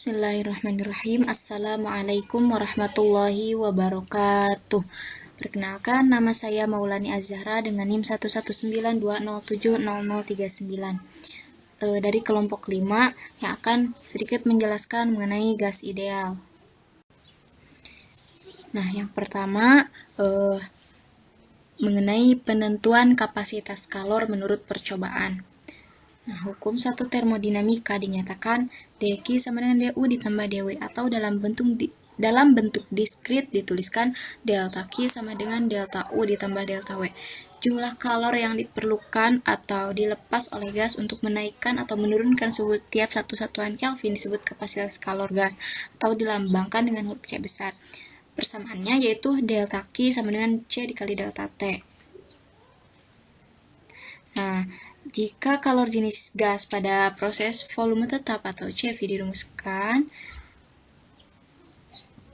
Bismillahirrahmanirrahim. Assalamualaikum warahmatullahi wabarakatuh. Perkenalkan, nama saya Maulani Azhara dengan NIM 11920700039 dari kelompok 5 yang akan sedikit menjelaskan mengenai gas ideal. Nah, yang pertama mengenai penentuan kapasitas kalor menurut percobaan. Nah, hukum satu termodinamika dinyatakan dQ sama dengan dU ditambah dW, atau dalam bentuk diskrit dituliskan delta Q sama dengan delta U ditambah delta W. Jumlah kalor yang diperlukan atau dilepas oleh gas untuk menaikkan atau menurunkan suhu tiap satu satuan Kelvin disebut kapasitas kalor gas, atau dilambangkan dengan huruf C besar. Persamaannya yaitu delta Q sama dengan C dikali delta T. Nah, jika kalor jenis gas pada proses volume tetap atau CV dirumuskan,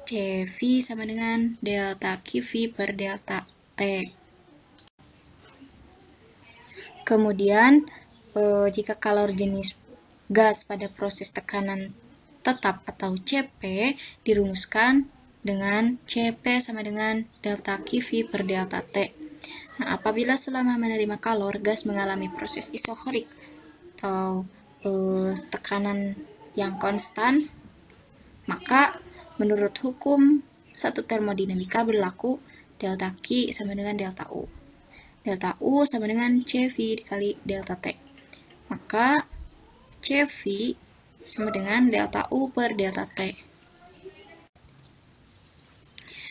CV sama dengan delta QV per delta T. Kemudian, jika kalor jenis gas pada proses tekanan tetap atau CP dirumuskan dengan CP sama dengan delta QV per delta T. Nah, apabila selama menerima kalor, gas mengalami proses isokorik atau tekanan yang konstan, maka menurut hukum satu termodinamika berlaku delta Q sama dengan delta U. Delta U sama dengan CV dikali delta T. Maka CV sama dengan delta U per delta T.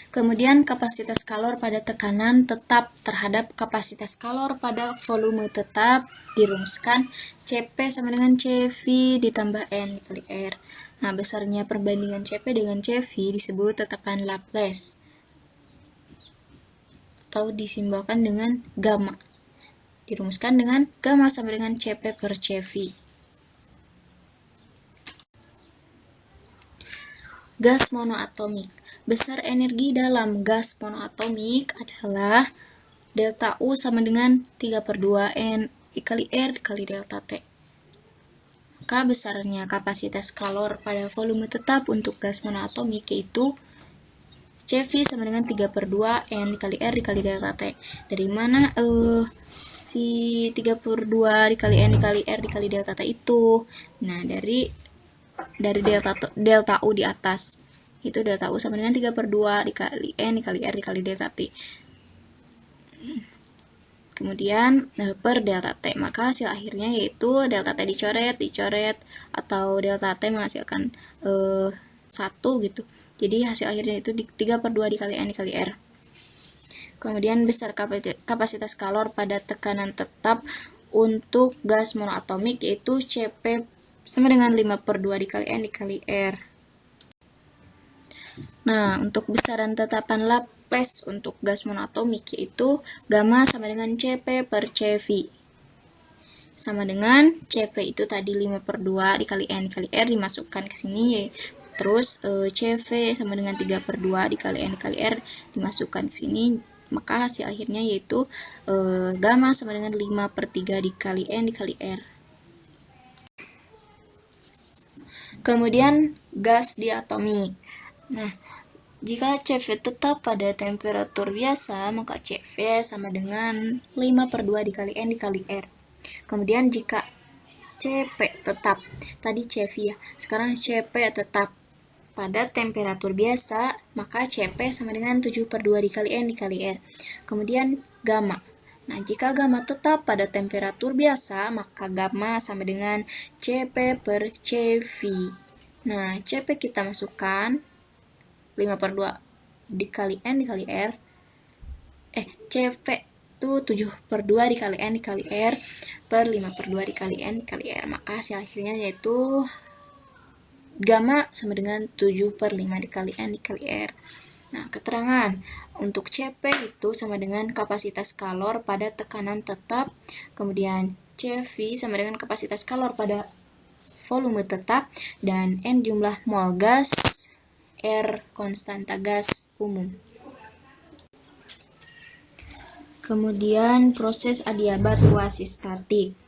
Kemudian kapasitas kalor pada tekanan tetap terhadap kapasitas kalor pada volume tetap dirumuskan CP sama dengan CV ditambah N dikali R. Nah, besarnya perbandingan CP dengan CV disebut tetapan Laplace atau disimbolkan dengan gamma. Dirumuskan dengan gamma sama dengan CP per CV. Gas monoatomik. Besar energi dalam gas monoatomik adalah delta U sama dengan 3/2 N dikali R dikali delta T. Maka besarnya kapasitas kalor pada volume tetap untuk gas monoatomik yaitu CV sama dengan 3/2 N dikali R dikali delta T. Dari mana si 3/2 dikali N dikali R dikali delta T itu? Nah, dari delta U di atas. Itu delta U sama dengan 3/2 dikali N dikali R dikali delta T. Kemudian per delta T. Maka hasil akhirnya yaitu delta T dicoret, atau delta T menghasilkan 1 gitu. Jadi hasil akhirnya itu 3/2 dikali N dikali R. Kemudian besar kapasitas kalor pada tekanan tetap untuk gas monoatomik yaitu CP sama dengan 5/2 dikali N dikali R. Nah, untuk besaran tetapan Laplace untuk gas monoatomik yaitu gamma sama dengan CP per CV. Sama dengan CP itu tadi 5/2 dikali N dikali R dimasukkan ke sini, terus CV sama dengan 3/2 dikali N dikali R dimasukkan ke sini, maka hasil akhirnya yaitu gamma sama dengan 5/3 dikali N dikali R. Kemudian gas diatomik. Nah, jika CV tetap pada temperatur biasa, maka CV sama dengan 5/2 dikali N dikali R. Kemudian jika CP tetap, tadi CV ya, sekarang CP tetap pada temperatur biasa, maka CP sama dengan 7/2 dikali N dikali R. Kemudian gamma. Nah, jika gamma tetap pada temperatur biasa, maka gamma sama dengan CP per CV. Nah, CP kita masukkan 5/2 dikali N dikali R. CP itu 7/2 dikali N dikali R per 5/2 dikali N dikali R. Maka hasil akhirnya yaitu gamma sama dengan 7/5 dikali N dikali R. Nah, keterangan untuk CP itu sama dengan kapasitas kalor pada tekanan tetap, kemudian CV sama dengan kapasitas kalor pada volume tetap, dan N jumlah mol gas, R konstanta gas umum. Kemudian proses adiabat kuasistatik.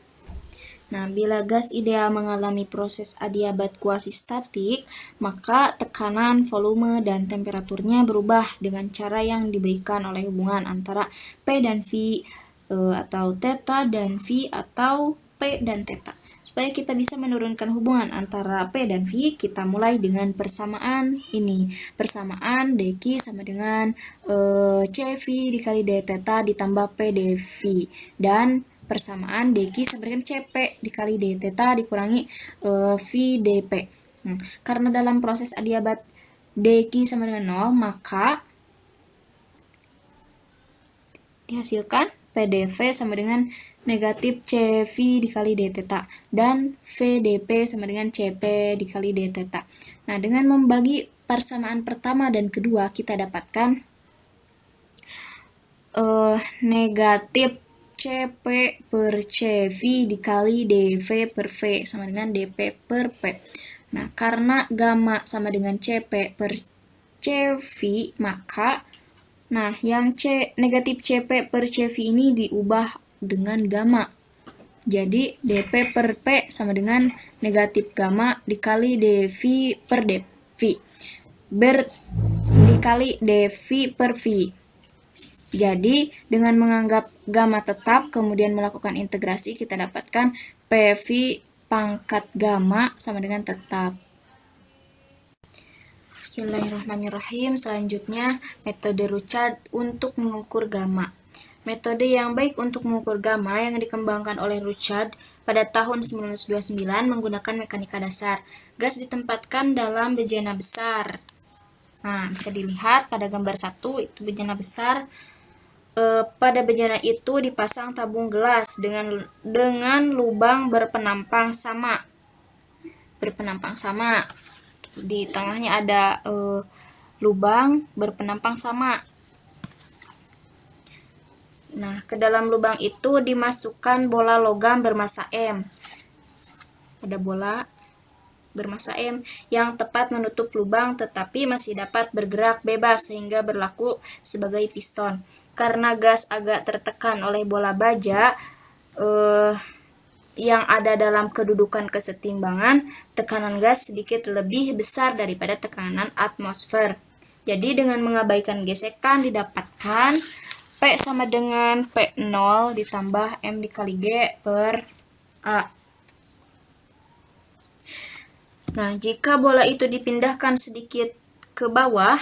Nah, bila gas ideal mengalami proses adiabat kuasi-statik, maka tekanan, volume, dan temperaturnya berubah dengan cara yang diberikan oleh hubungan antara P dan V, atau theta dan V, atau P dan theta. Supaya kita bisa menurunkan hubungan antara P dan V, kita mulai dengan persamaan ini. Persamaan dq sama dengan CV dikali d theta ditambah P dV. Dan persamaan dq sama dengan CP dikali d theta dikurangi V dP. Karena dalam proses adiabat dq sama dengan 0, maka dihasilkan PdV sama dengan negatif CV dikali d theta dan VdP sama dengan CP dikali d theta. Nah, dengan membagi persamaan pertama dan kedua, kita dapatkan negatif CP per CV dikali dV per V sama dengan dP per P. Nah, karena gamma sama dengan CP per CV, maka yang negatif CP per CV ini diubah dengan gamma. Jadi dP per P sama dengan negatif gamma dikali dV per dV dikali dV per V. Jadi, dengan menganggap gamma tetap, kemudian melakukan integrasi, kita dapatkan PV pangkat gamma sama dengan tetap. Bismillahirrahmanirrahim. Selanjutnya, metode Ruchard untuk mengukur gamma. Metode yang baik untuk mengukur gamma yang dikembangkan oleh Ruchard pada tahun 1929 menggunakan mekanika dasar. Gas ditempatkan dalam bejana besar. Nah, bisa dilihat pada gambar 1, itu bejana besar. Pada bejana itu dipasang tabung gelas dengan lubang berpenampang sama. Di tengahnya ada lubang berpenampang sama. Nah, ke dalam lubang itu dimasukkan bola logam bermassa M. Ada bola bermassa M yang tepat menutup lubang tetapi masih dapat bergerak bebas sehingga berlaku sebagai piston. Karena gas agak tertekan oleh bola baja yang ada dalam kedudukan kesetimbangan, tekanan gas sedikit lebih besar daripada tekanan atmosfer. Jadi dengan mengabaikan gesekan didapatkan P sama dengan P0 ditambah M dikali G per A. Nah, jika bola itu dipindahkan sedikit ke bawah,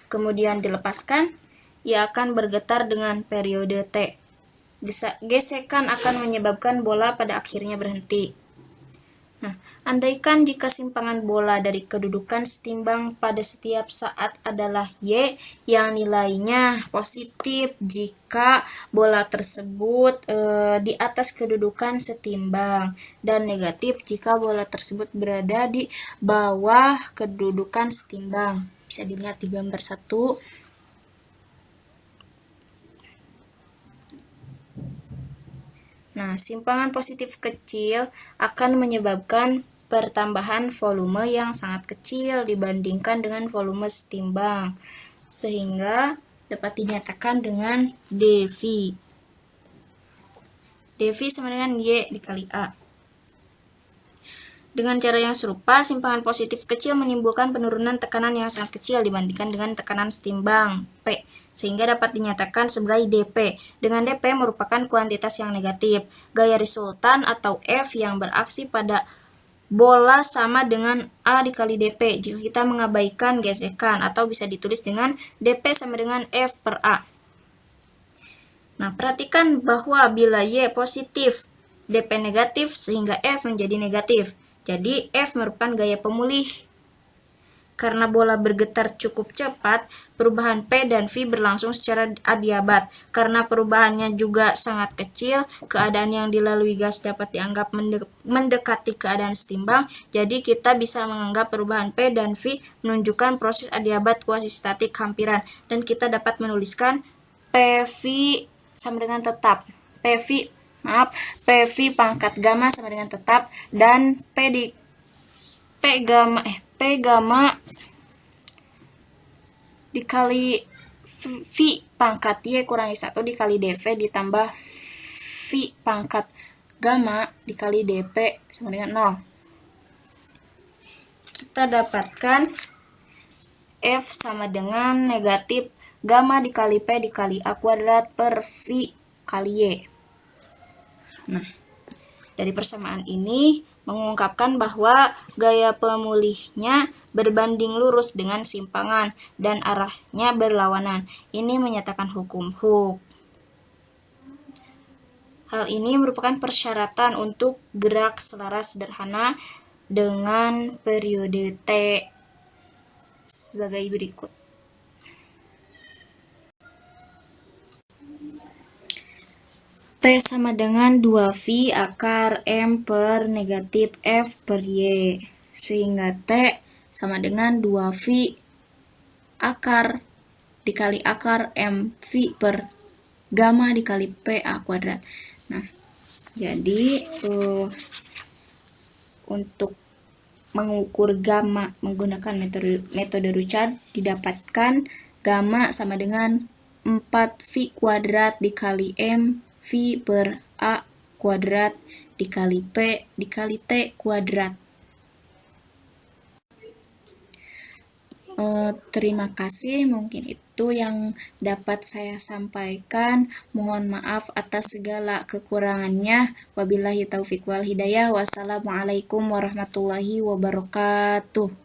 kemudian dilepaskan, ia akan bergetar dengan periode T. Gesekan akan menyebabkan bola pada akhirnya berhenti. Nah, andaikan jika simpangan bola dari kedudukan setimbang pada setiap saat adalah Y yang nilainya positif jika bola tersebut di atas kedudukan setimbang dan negatif jika bola tersebut berada di bawah kedudukan setimbang. Bisa dilihat di gambar 1. Nah, simpangan positif kecil akan menyebabkan pertambahan volume yang sangat kecil dibandingkan dengan volume setimbang, sehingga dapat dinyatakan dengan dV. dV sama dengan Y dikali A. Dengan cara yang serupa, simpangan positif kecil menimbulkan penurunan tekanan yang sangat kecil dibandingkan dengan tekanan setimbang P, sehingga dapat dinyatakan sebagai dP. Dengan dP merupakan kuantitas yang negatif. Gaya resultan atau F yang beraksi pada bola sama dengan A dikali dP jika kita mengabaikan gesekan, atau bisa ditulis dengan dP sama dengan F per A. Nah, perhatikan bahwa bila Y positif, dP negatif sehingga F menjadi negatif. Jadi F merupakan gaya pemulih. Karena bola bergetar cukup cepat, perubahan P dan V berlangsung secara adiabat. Karena perubahannya juga sangat kecil, keadaan yang dilalui gas dapat dianggap mendekati keadaan setimbang. Jadi kita bisa menganggap perubahan P dan V menunjukkan proses adiabat kuasi-statik hampiran. Dan kita dapat menuliskan PV sama dengan tetap. PV pangkat gamma sama dengan tetap, dan P gamma dikali V pangkat Y kurangi 1 dikali dV ditambah V pangkat gamma dikali dp sama dengan 0. Kita dapatkan F sama dengan negatif gamma dikali P dikali A kuadrat per V kali Y. Nah, dari persamaan ini mengungkapkan bahwa gaya pemulihnya berbanding lurus dengan simpangan dan arahnya berlawanan. Ini menyatakan hukum Hooke. Hal ini merupakan persyaratan untuk gerak selaras sederhana dengan periode T sebagai berikut. T sama dengan 2V akar M per negatif F per Y, sehingga T sama dengan 2V akar dikali akar MV per gamma dikali PA kuadrat. Nah, jadi untuk mengukur gamma menggunakan metode Richard didapatkan gamma sama dengan 4V kuadrat dikali M V per A kuadrat dikali P dikali T kuadrat. Terima kasih, mungkin itu yang dapat saya sampaikan. Mohon maaf atas segala kekurangannya. Wabillahi taufiq wal hidayah. Wassalamualaikum warahmatullahi wabarakatuh.